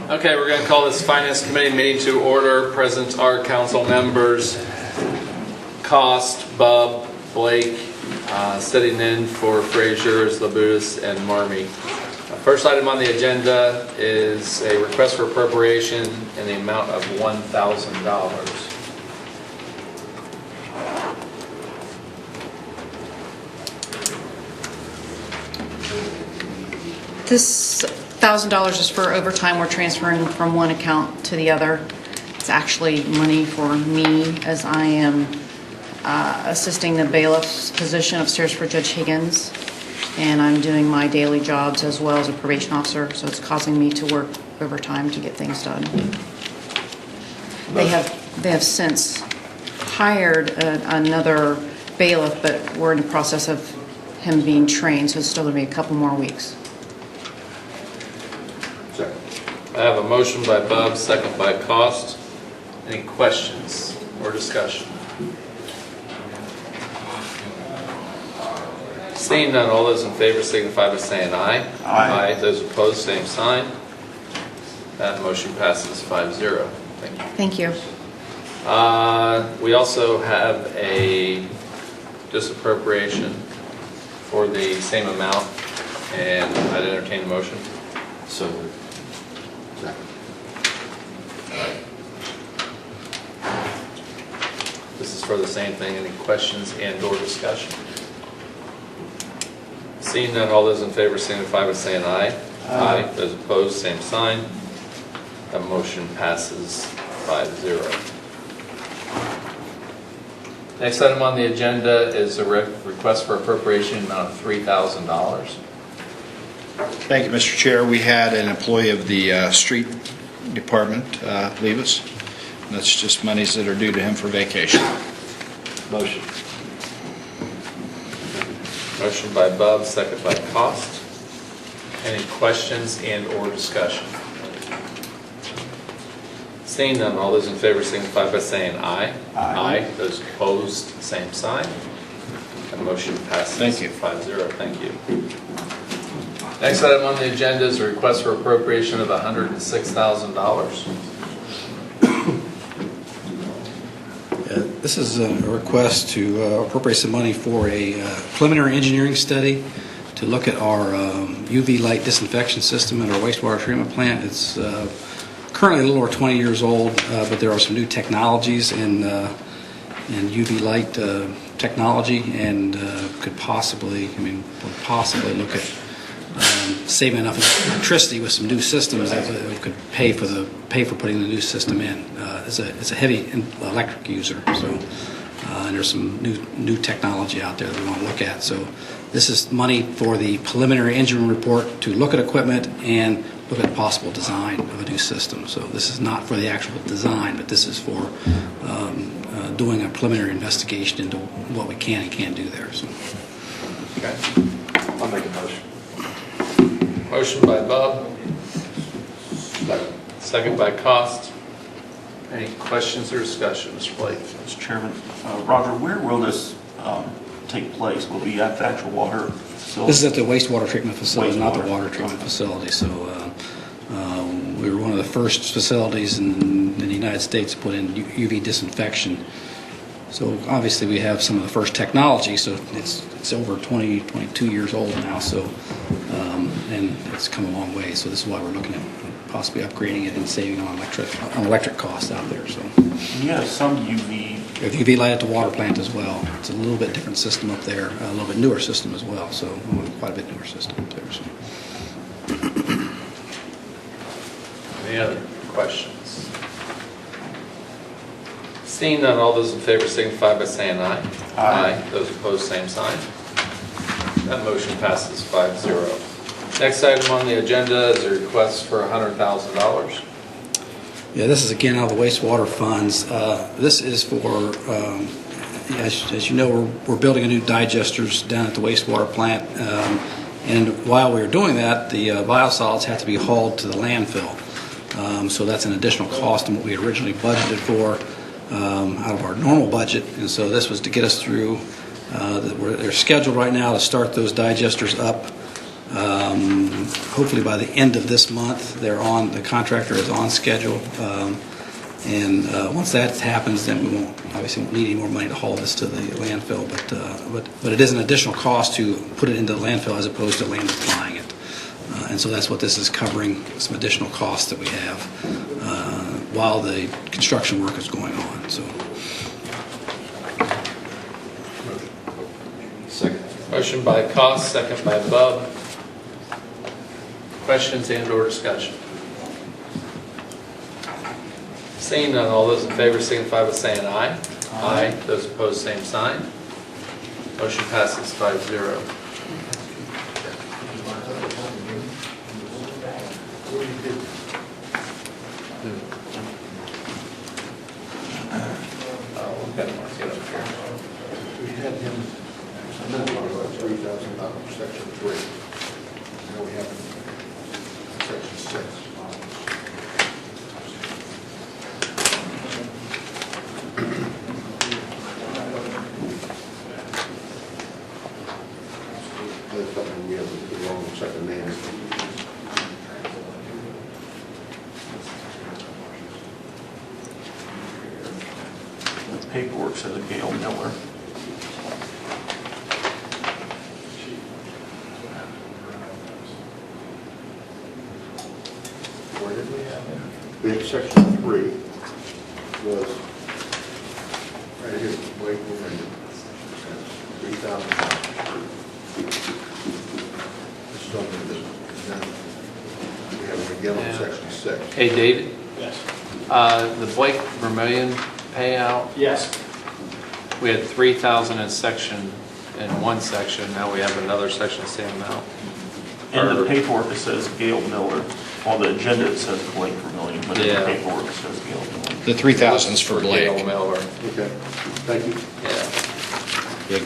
Okay, we're going to call this Finance Committee meeting to order. Present are council members Cost, Bub, Blake, sitting in for Frazier, Labutus, and Marmee. First item on the agenda is a request for appropriation in the amount of $1,000. This $1,000 is for overtime we're transferring from one account to the other. It's actually money for me as I am assisting the bailiff's position upstairs for Judge Higgins, and I'm doing my daily jobs as well as a probation officer, so it's causing me to work overtime to get things done. They have since hired another bailiff, but we're in the process of him being trained, so it's still going to be a couple more weeks. I have a motion by Bub, second by Cost. Any questions or discussion? Seeing none, all those in favor signify by saying aye. Aye. Those opposed, same sign. That motion passes 5-0. Thank you. Thank you. We also have a disappropriation for the same amount, and I'd entertain a motion. So, This is for the same thing. Any questions and or discussion? Seeing none, all those in favor signify by saying aye. Aye. Those opposed, same sign. That motion passes 5-0. Next item on the agenda is a request for appropriation amount of $3,000. Thank you, Mr. Chair. We had an employee of the street department leave us. That's just monies that are due to him for vacation. motion. Motion by Bub, second by Cost. Any questions and or discussion? Seeing none, all those in favor signify by saying aye. Aye. Those opposed, same sign. The motion passes. Thank you. 5-0. Thank you. Next item on the agenda is a request for appropriation of $106,000. This is a request to appropriate some money for a preliminary engineering study to look at our UV light disinfection system at our wastewater treatment plant. It's currently a little over 20 years old, but there are some new technologies in UV light technology, and could possibly look at saving enough electricity with some new systems that we could pay for putting the new system in. It's a heavy electric user, so and there's some new technology out there that we want to look at. So this is money for the preliminary engineering report to look at equipment and look at possible design of a new system. So this is not for the actual design, but this is for doing a preliminary investigation into what we can and can't do there. So. Okay. I'll make a motion. Motion by Bub. Second by Cost. Any questions or discussion, Mr. Blake? Mr. Chairman, Roger, where will this take place? Will it be at the actual water facility? This is at the wastewater treatment facility, not the water treatment facility. So we were one of the first facilities in the United States to put in UV disinfection. So obviously we have some of the first technology. So it's over 22 years old now. So and it's come a long way. So this is why we're looking at possibly upgrading it and saving on electric costs out there. So You have some UV. if UV light at the water plant as well. It's a little bit different system up there, a little bit newer system as well. So quite a bit newer system up there. So. Any other questions? Seeing none, all those in favor signify by saying aye. Aye. Those opposed, same sign. That motion passes 5-0. Next item on the agenda is a request for $100,000. Yeah, this is again out of the wastewater funds. This is for, as you know, we're building a new digesters down at the wastewater plant. And while we were doing that, the biosolids have to be hauled to the landfill. So that's an additional cost than what we originally budgeted for out of our normal budget. And so this was to get us through. They're scheduled right now to start those digesters up hopefully by the end of this month. The contractor is on schedule. And once that happens, then we obviously won't need any more money to haul this to the landfill. But it is an additional cost to put it into the landfill as opposed to land applying it. And so that's what this is covering, some additional costs that we have while the construction work is going on. So. Second. Motion by Cost, second by Bub. Questions and/or discussion? Seeing none, all those in favor signify by saying aye. Aye. Those opposed, same sign. Motion passes 5-0. Okay, let's get up here. We had him, $3,000, section 3. Now we have section 6. That's something we have to put on the second name. The paperwork says Gail Miller. Where did we have him? We had section 3 was, right here, wait, $3,000. This is on this, and then we have it again on section 6. Hey, David, Yes. the Blake Vermillion payout, Yes. we had 3,000 in one section, now we have another section, the same amount. In the paperwork, it says Gail Miller. On the agenda, it says Blake Vermillion, but in Yeah. the paperwork, it says Gail Miller. The 3,000's for Gail Blake. Miller, Okay, thank you. yeah. Good.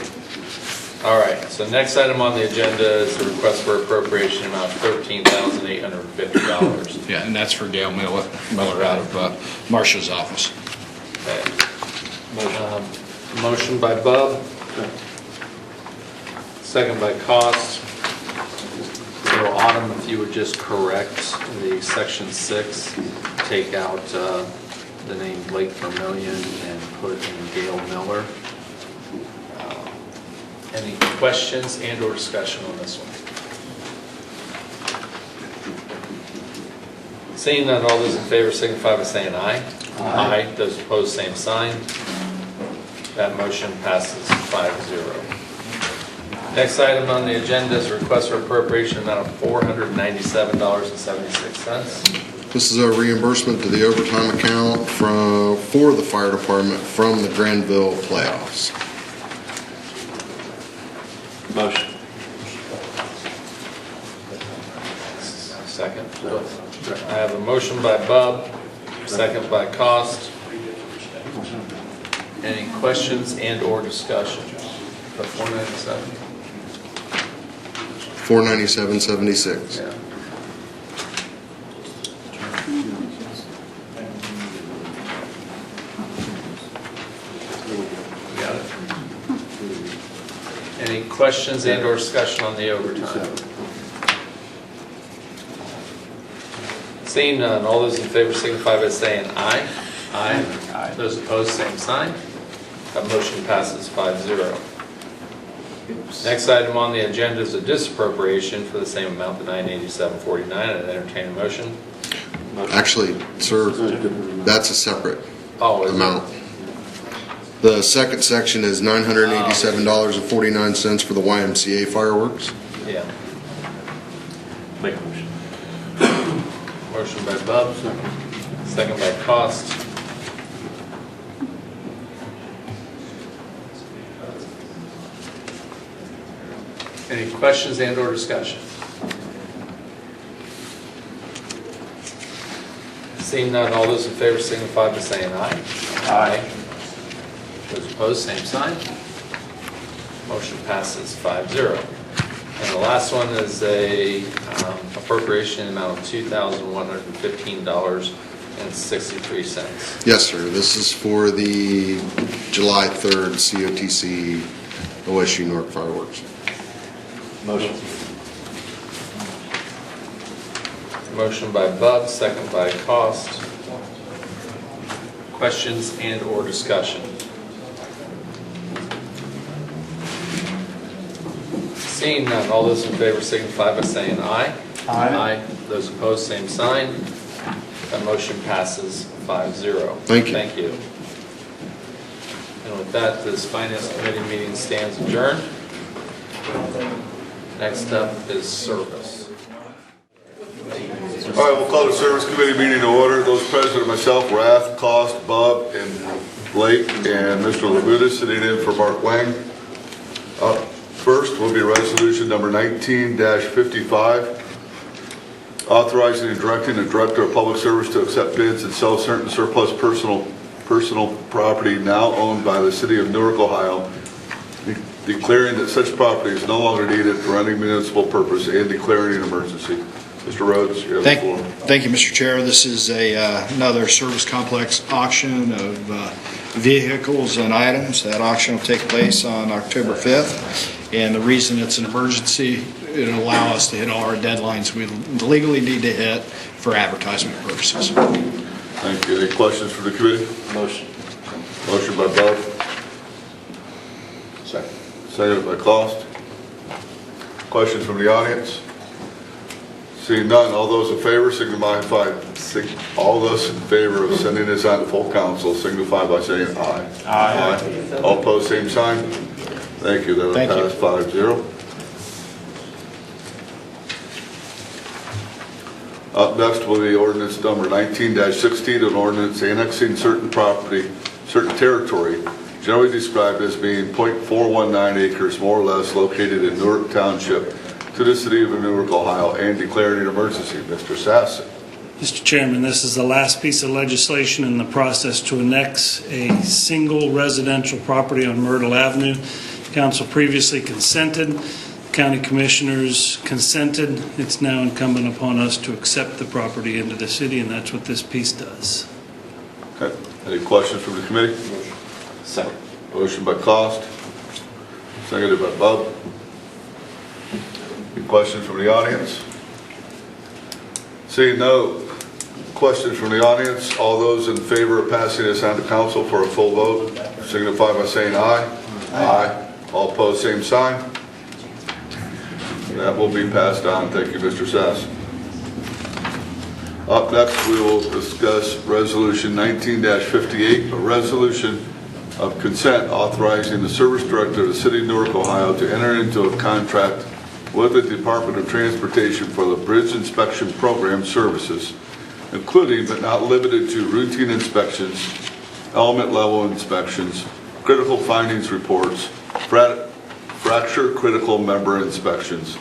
All right, so next item on the agenda is the request for appropriation amount of $13,850. Yeah, and that's for Gail Miller out of Marcia's office. Okay. Motion by Bub, second by Cost. So Autumn, if you would just correct the section 6, take out the name Blake Vermillion and put in Gail Miller. Any questions and/or discussion on this one? Seeing none, all those in favor signify by saying aye. Aye. Those opposed, same sign. That motion passes 5-0. Next item on the agenda is a request for appropriation amount of $497.76. This is a reimbursement to the overtime account for the fire department from the Granville playoffs. Motion. Second. I have a motion by Bub, second by Cost. Any questions and/or discussion? The 497? $497.76. Yeah. Got it. Any questions and/or discussion on the overtime? Seeing none, all those in favor signify by saying aye. Aye. Aye. Those opposed, same sign. That motion passes 5-0. Next item on the agenda is a disappropriation for the same amount, the $987.49. I'd entertain a motion. Actually, sir, that's a separate Oh, is it? amount. The second section is $987.49 for the YMCA fireworks. Yeah. Make a motion. Motion by Bub, second by Cost. Any questions and/or discussion? Seeing none, all those in favor signify by saying aye. Aye. Those opposed, same sign. Motion passes 5-0. And the last one is a appropriation amount of $2,115.63. Yes, sir. This is for the July 3rd COTC OSU Newark fireworks. Motion. Motion by Bub, second by Cost. Questions and or discussion? Seeing none, all those in favor signify by saying aye. Aye. Those opposed, same sign. That motion passes 5-0. Thank you. Thank you. And with that, this Finance Committee meeting stands adjourned. Next up is service. All right, we'll call the Service Committee meeting to order. Those present are myself, Rath, Cost, Bub, and Blake, and Mr. Labuda sitting in for Mark Wang. First will be resolution number 19-55, authorizing and directing the Director of Public Service to accept bids and sell certain surplus personal property now owned by the City of Newark, Ohio, declaring that such property is no longer needed for any municipal purpose and declaring an emergency. Mr. Rhodes, you have the floor. Thank you, Mr. Chair. This is another service complex auction of vehicles and items. That auction will take place on October 5th. And the reason it's an emergency, it'll allow us to hit all our deadlines we legally need to hit for advertisement purposes. Thank you. Any questions from the committee? Motion. Motion by Bud. Second. Seconded by Cost. Questions from the audience? Seeing none, all those in favor signify, all those in favor of sending this on to full council signify by saying aye. Aye. All opposed, same sign. Thank you. That will Thank you. pass 5-0. Up next will be ordinance number 19-16, an ordinance annexing certain territory, generally described as being .419 acres, more or less, located in Newark Township, to the City of Newark, Ohio, and declaring an emergency. Mr. Sassen. Mr. Chairman, this is the last piece of legislation in the process to annex a single residential property on Myrtle Avenue. Council previously consented. County Commissioners consented. It's now incumbent upon us to accept the property into the city, and that's what this piece does. Okay. Any questions from the committee? Second. Motion by Cost, seconded by Bub. Any questions from the audience? Seeing no questions from the audience, all those in favor of passing this on to council for a full vote signify by saying aye. Aye. All opposed, same sign. That will be passed on. Thank you, Mr. Sass. Up next, we will discuss Resolution 19-58, a resolution of consent authorizing the Service Director of the City of Newark, Ohio to enter into a contract with the Department of Transportation for the Bridge Inspection Program services, including but not limited to routine inspections, element level inspections, critical findings reports, fracture critical member inspections,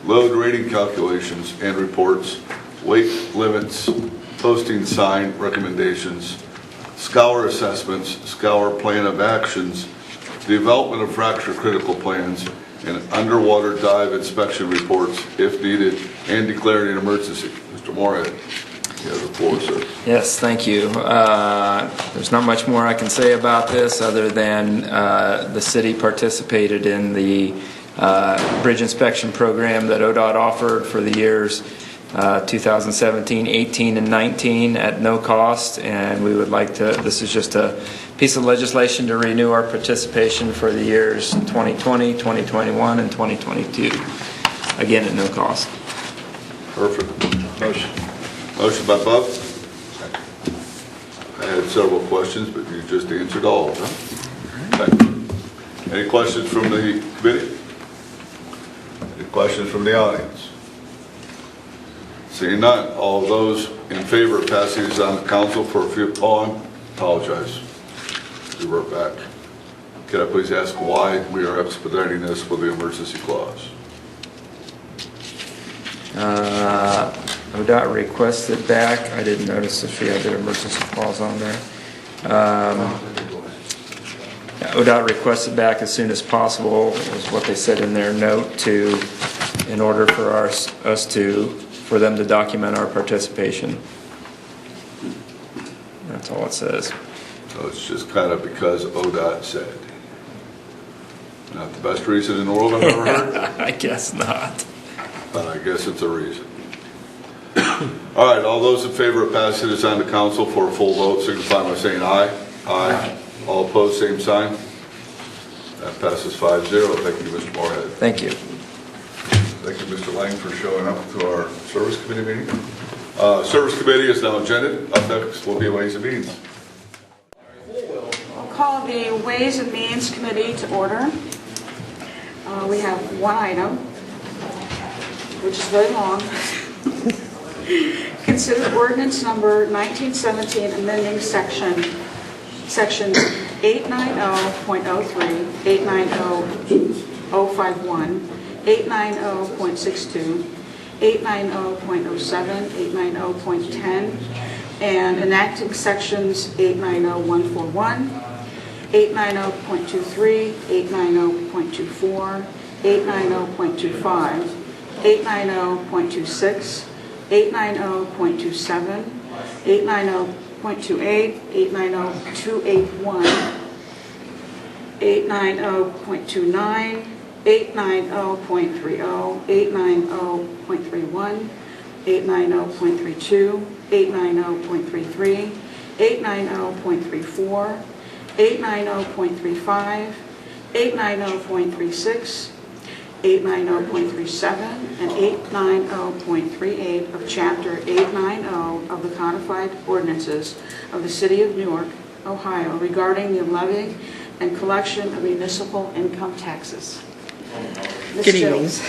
load rating calculations and reports, weight limits, posting sign recommendations, scour assessments, scour plan of actions, development of fracture critical plans, and underwater dive inspection reports if needed, and declaring an emergency. Mr. Moorhead, you have the floor, sir. Yes, thank you. There's not much more I can say about this other than the city participated in the bridge inspection program that ODOT offered for the years 2017, 18, and 19 at no cost, and we would like to, this is just a piece of legislation to renew our participation for the years 2020, 2021, and 2022, again at no cost. Perfect. Motion by Bub. I had several questions, but you just answered all of them. Thank you. Any questions from the committee? Any questions from the audience? Seeing none, all those in favor of passing this on to council for a few, apologize. Revert back. Can I please ask why we are expediting this with the emergency clause? ODOT requested back. I didn't notice if we had the emergency clause on there. ODOT requested back as soon as possible, is what they said in their note, in order for for them to document our participation. That's all it says. So it's just kind of because ODOT said. Not the best reason in the world I've ever heard, I guess not. but I guess it's a reason. All right, all those in favor of passing this on to council for a full vote, signify by saying aye. Aye. All opposed, same sign. That passes 5-0. Thank you, Mr. Moorhead. Thank you. Thank you, Mr. Lang, for showing up to our service committee meeting. Service committee is now agended. Up next will be Ways and Means. I'll call the Ways and Means Committee to order. We have one item, which is very long. Consider ordinance number 1917 amending section 890.03, 890.051, 890.62, 890.07, 890.10, and enacting sections 890.141, 890.23, 890.24, 890.25, 890.26, 890.27, 890.28, 890.281, 890.29, 890.30, 890.31, 890.32, 890.33, 890.34, 890.35, 890.36, 890.37, and 890.38 of Chapter 890 of the Codified Ordinances of the City of Newark, Ohio, regarding the levying and collection of municipal income taxes. Ms. Good evening. Jones.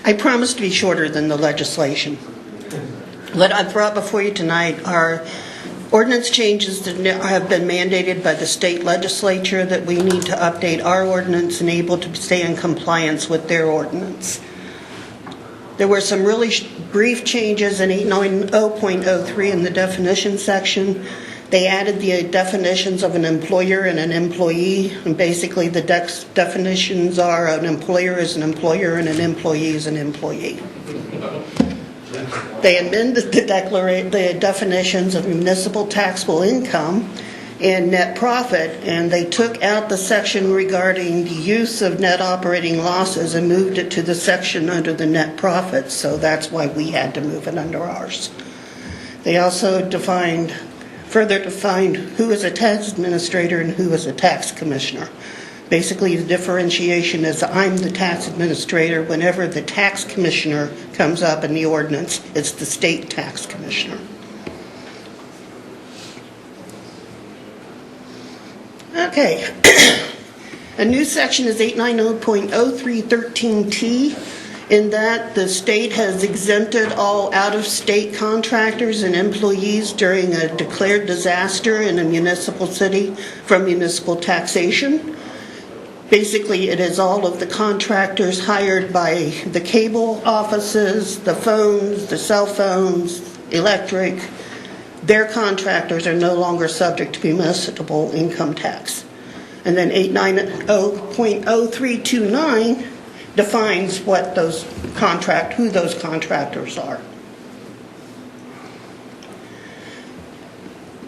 I promise to be shorter than the legislation. What I've brought before you tonight are ordinance changes that have been mandated by the state legislature that we need to update our ordinance and able to stay in compliance with their ordinance. There were some really brief changes in 890.03 in the definition section. They added the definitions of an employer and an employee, and basically the definitions are an employer is an employer and an employee is an employee. They amended the definitions of municipal taxable income and net profit, and they took out the section regarding the use of net operating losses and moved it to the section under the net profit, so that's why we had to move it under ours. They also further defined who is a tax administrator and who is a tax commissioner. Basically, the differentiation is I'm the tax administrator. Whenever the tax commissioner comes up in the ordinance, it's the state tax commissioner. Okay. A new section is 890.0313T. In that, the state has exempted all out-of-state contractors and employees during a declared disaster in a municipal city from municipal taxation. Basically, it is all of the contractors hired by the cable offices, the phones, the cell phones, electric. Their contractors are no longer subject to municipal income tax. And then 890.0329 defines what who those contractors are.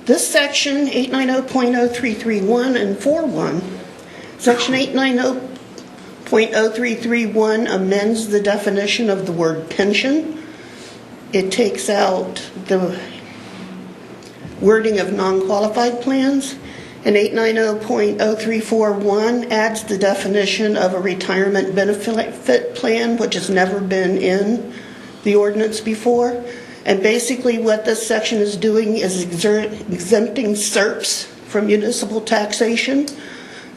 This section, 890.0331 and 41, Section 890.0331 amends the definition of the word pension. It takes out the wording of non-qualified plans. And 890.0341 adds the definition of a retirement benefit plan, which has never been in the ordinance before. And basically what this section is doing is exempting SERPs from municipal taxation.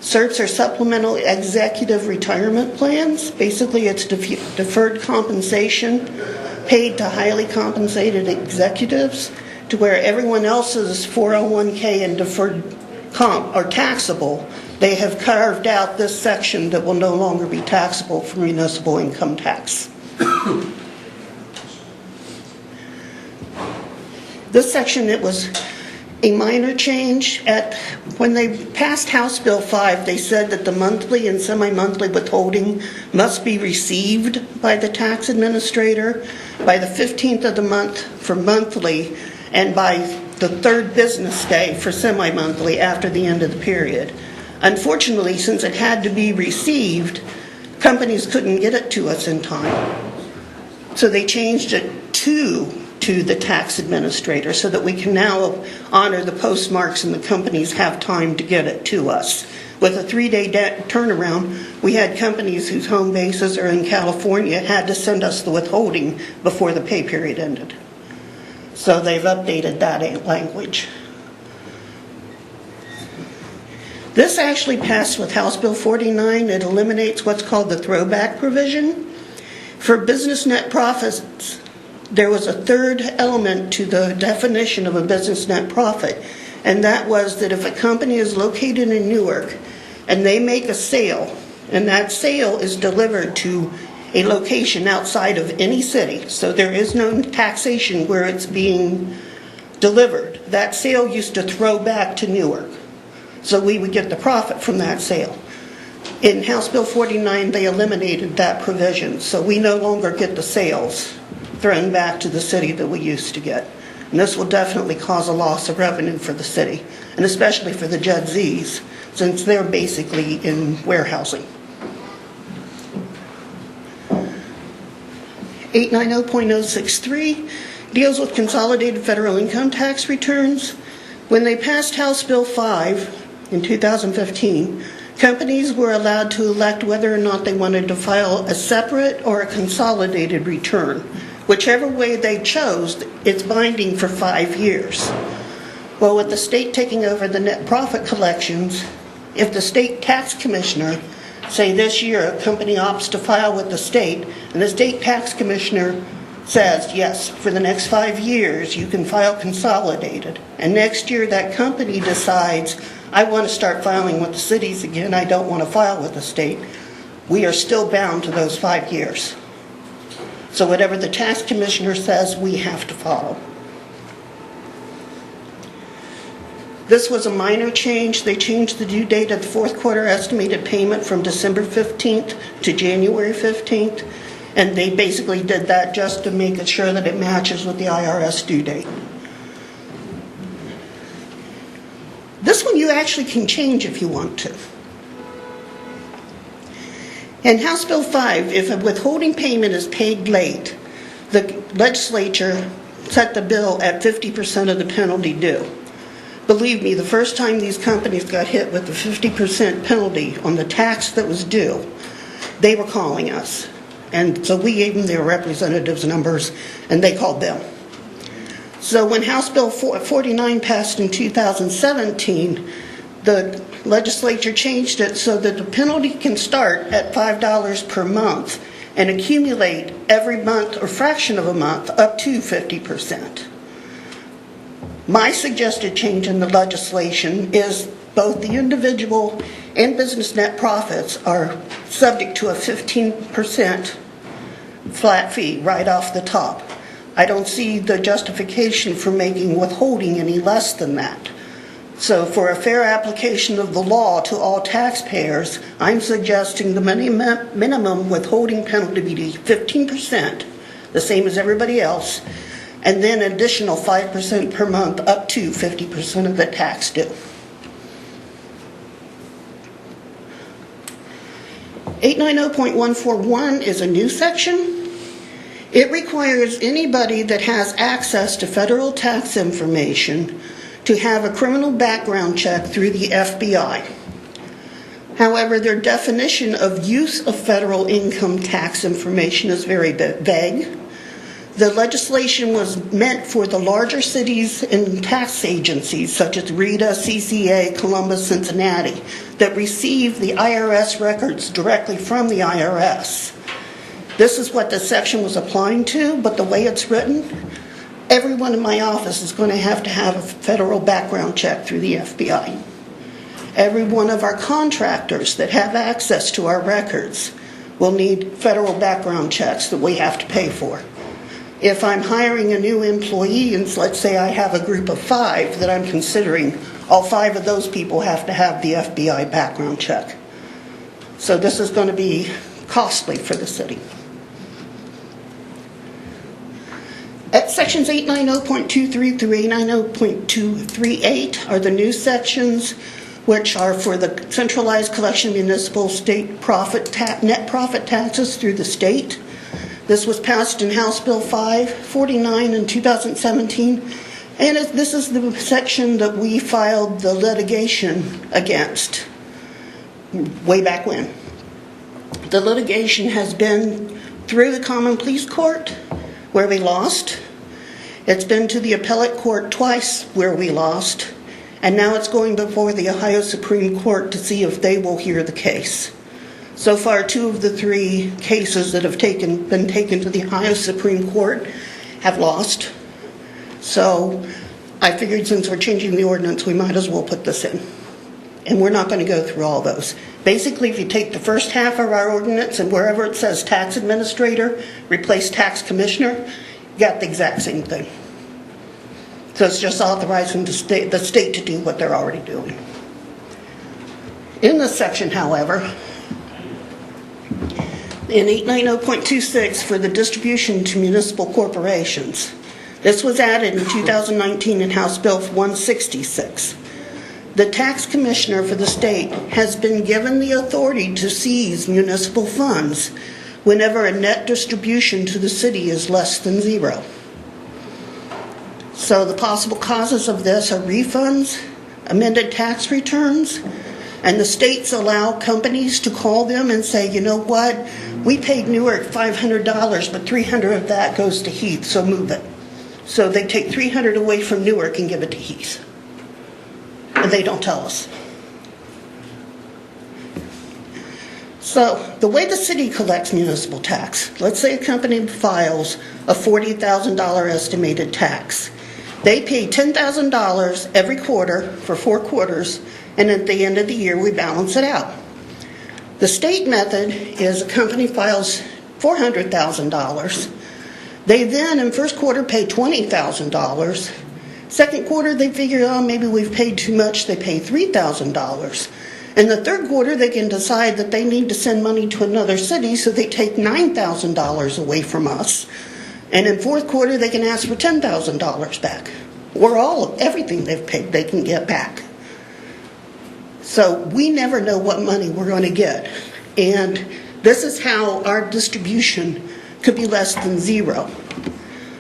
SERPs are supplemental executive retirement plans. Basically, it's deferred compensation paid to highly compensated executives, to where everyone else's 401k and deferred comp are taxable. They have carved out this section that will no longer be taxable for municipal income tax. This section, it was a minor change. When they passed House Bill 5, they said that the monthly and semi-monthly withholding must be received by the tax administrator by the 15th of the month for monthly and by the third business day for semi-monthly after the end of the period. Unfortunately, since it had to be received, companies couldn't get it to us in time. So they changed it to to the tax administrator so that we can now honor the postmarks and the companies have time to get it to us. With a 3-day turnaround, we had companies whose home bases are in California had to send us the withholding before the pay period ended. So they've updated that language. This actually passed with House Bill 49. It eliminates what's called the throwback provision. For business net profits, there was a third element to the definition of a business net profit, and that was that if a company is located in Newark and they make a sale, and that sale is delivered to a location outside of any city, so there is no taxation where it's being delivered, that sale used to throw back to Newark. So we would get the profit from that sale. In House Bill 49, they eliminated that provision, so we no longer get the sales thrown back to the city that we used to get. And this will definitely cause a loss of revenue for the city, and especially for the Judds, since they're basically in warehousing. 890.063 deals with consolidated federal income tax returns. When they passed House Bill 5 in 2015, companies were allowed to elect whether or not they wanted to file a separate or a consolidated return. Whichever way they chose, it's binding for 5 years. Well, with the state taking over the net profit collections, if the state tax commissioner, say this year a company opts to file with the state, and the state tax commissioner says, yes, for the next 5 years you can file consolidated, and next year that company decides, I want to start filing with the cities again, I don't want to file with the state, we are still bound to those 5 years. So whatever the tax commissioner says, we have to follow. This was a minor change. They changed the due date of the fourth quarter estimated payment from December 15th to January 15th. And they basically did that just to make sure that it matches with the IRS due date. This one you actually can change if you want to. In House Bill 5, if a withholding payment is paid late, the legislature set the bill at 50% of the penalty due. Believe me, the first time these companies got hit with the 50% penalty on the tax that was due, they were calling us. And so we gave them their representatives' numbers, and they called them. So when House Bill 49 passed in 2017, the legislature changed it so that the penalty can start at $5 per month and accumulate every month or fraction of a month up to 50%. My suggested change in the legislation is both the individual and business net profits are subject to a 15% flat fee right off the top. I don't see the justification for making withholding any less than that. So for a fair application of the law to all taxpayers, I'm suggesting the minimum withholding penalty be 15%, the same as everybody else, and then an additional 5% per month up to 50% of the tax due. 890.141 is a new section. It requires anybody that has access to federal tax information to have a criminal background check through the FBI. However, their definition of use of federal income tax information is very vague. The legislation was meant for the larger cities and tax agencies such as Rita, CCA, Columbus, Cincinnati that receive the IRS records directly from the IRS. This is what the section was applying to, but the way it's written, everyone in my office is going to have a federal background check through the FBI. Every one of our contractors that have access to our records will need federal background checks that we have to pay for. If I'm hiring a new employee, and let's say I have a group of 5 that I'm considering, all 5 of those people have to have the FBI background check. So this is going to be costly for the city. At sections 890.23 through 890.238 are the new sections, which are for the centralized collection of municipal state net profit taxes through the state. This was passed in House Bill 549 in 2017, and this is the section that we filed the litigation against way back when. The litigation has been through the Common Pleas Court, where we lost. It's been to the appellate court twice, where we lost. And now it's going before the Ohio Supreme Court to see if they will hear the case. So far, 2 of the 3 cases that have been taken to the Ohio Supreme Court have lost. So I figured since we're changing the ordinance, we might as well put this in. And we're not going to go through all those. Basically, if you take the first half of our ordinance and wherever it says tax administrator, replace tax commissioner, you got the exact same thing. So it's just authorizing the state to do what they're already doing. In this section, however, in 890.26 for the distribution to municipal corporations, this was added in 2019 in House Bill 166. The tax commissioner for the state has been given the authority to seize municipal funds whenever a net distribution to the city is less than 0. So the possible causes of this are refunds, amended tax returns, and the states allow companies to call them and say, you know what, we paid Newark $500, but $300 of that goes to Heath, so move it. So they take $300 away from Newark and give it to Heath. And they don't tell us. So the way the city collects municipal tax, let's say a company files a $40,000 estimated tax. They pay $10,000 every quarter for 4 quarters, and at the end of the year we balance it out. The state method is a company files $400,000. They then in first quarter pay $20,000. Second quarter, they figure, oh, maybe we've paid too much. They pay $3,000. In the third quarter, they can decide that they need to send money to another city, so they take $9,000 away from us. And in fourth quarter, they can ask for $10,000 back. Or everything they've paid, they can get back. So we never know what money we're going to get. And this is how our distribution could be less than 0.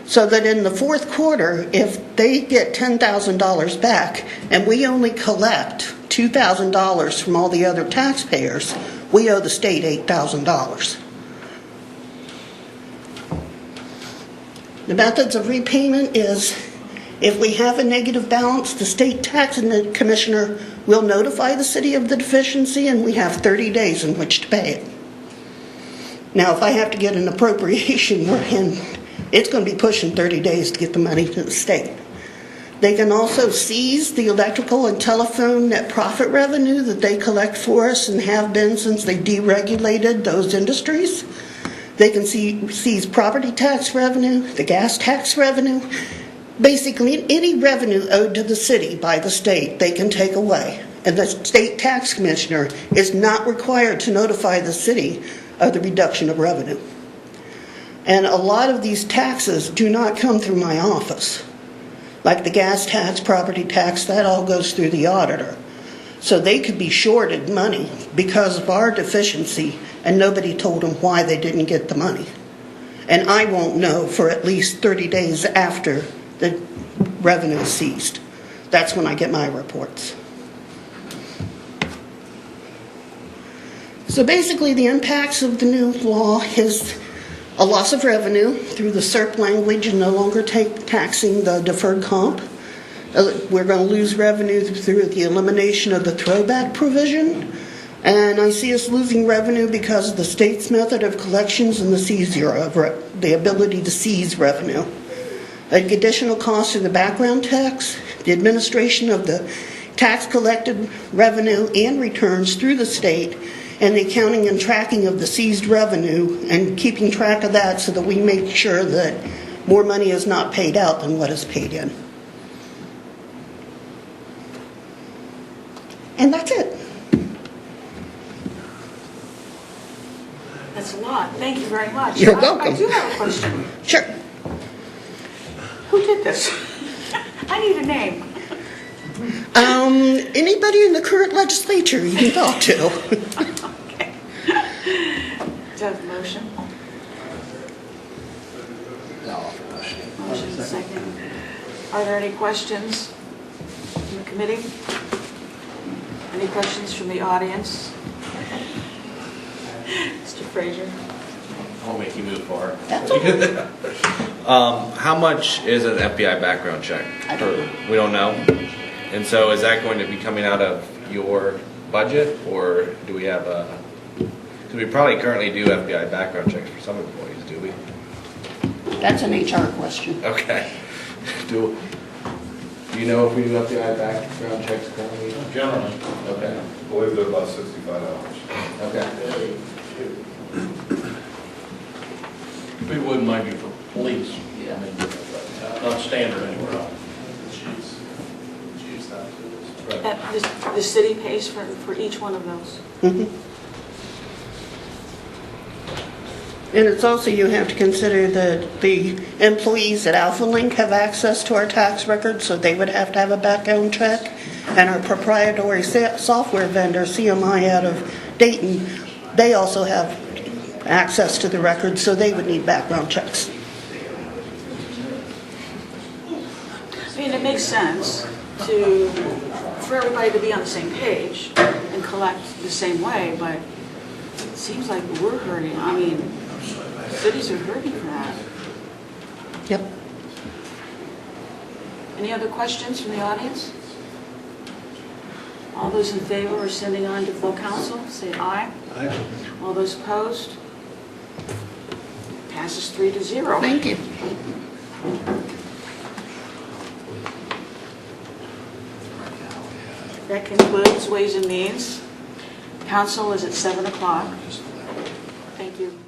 So that in the fourth quarter, if they get $10,000 back and we only collect $2,000 from all the other taxpayers, we owe the state $8,000. The methods of repayment is if we have a negative balance, the state tax commissioner will notify the city of the deficiency and we have 30 days in which to pay it. Now, if I have to get an appropriation, it's going to be pushing 30 days to get the money to the state. They can also seize the electrical and telephone net profit revenue that they collect for us and have been since they deregulated those industries. They can seize property tax revenue, the gas tax revenue. Basically, any revenue owed to the city by the state, they can take away. And the state tax commissioner is not required to notify the city of the reduction of revenue. And a lot of these taxes do not come through my office. Like the gas tax, property tax, that all goes through the auditor. So they could be shorted money because of our deficiency and nobody told them why they didn't get the money. And I won't know for at least 30 days after the revenue is seized. That's when I get my reports. So basically the impacts of the new law is a loss of revenue through the SERP language and no longer taxing the deferred comp. We're going to lose revenue through the elimination of the throwback provision. And I see us losing revenue because of the state's method of collections and the ability to seize revenue. Additional costs are the background tax, the administration of the tax collected revenue and returns through the state, and the accounting and tracking of the seized revenue and keeping track of that so that we make sure that more money is not paid out than what is paid in. And that's it. That's a lot. Thank you very much. You're welcome. I do have a question. Sure. Who did this? I need a name. Anybody in the current legislature you can talk to. Okay. Do you have a motion? second. Are there any questions from the committee? Any questions from the audience? Mr. Frazier? I'll make you move forward. That's okay. How much is an FBI background check? I don't know. We don't know? And so is that going to be coming out of your budget, or do we have a, because we probably currently do FBI background checks for some employees, do we? That's an HR question. Okay. Do you know if we do FBI background checks currently? Generally. Okay. I believe they're about $65. Okay. We wouldn't mind you for police. I mean, not standard anywhere else. The city pays for each one of those. And it's also, you have to consider that the employees at Alpha Link have access to our tax records, so they would have to have a background check. And our proprietary software vendor, CMI out of Dayton, they also have access to the records, so they would need background checks. I mean, it makes sense for everybody to be on the same page and collect the same way, but it seems like we're hurting. I mean, cities are hurting for that. Yep. Any other questions from the audience? All those in favor of sending on to full council, say aye. Aye. All those opposed? Passes 3-0. Thank you. That concludes Ways and Means. Council is at 7 o'clock. Thank you.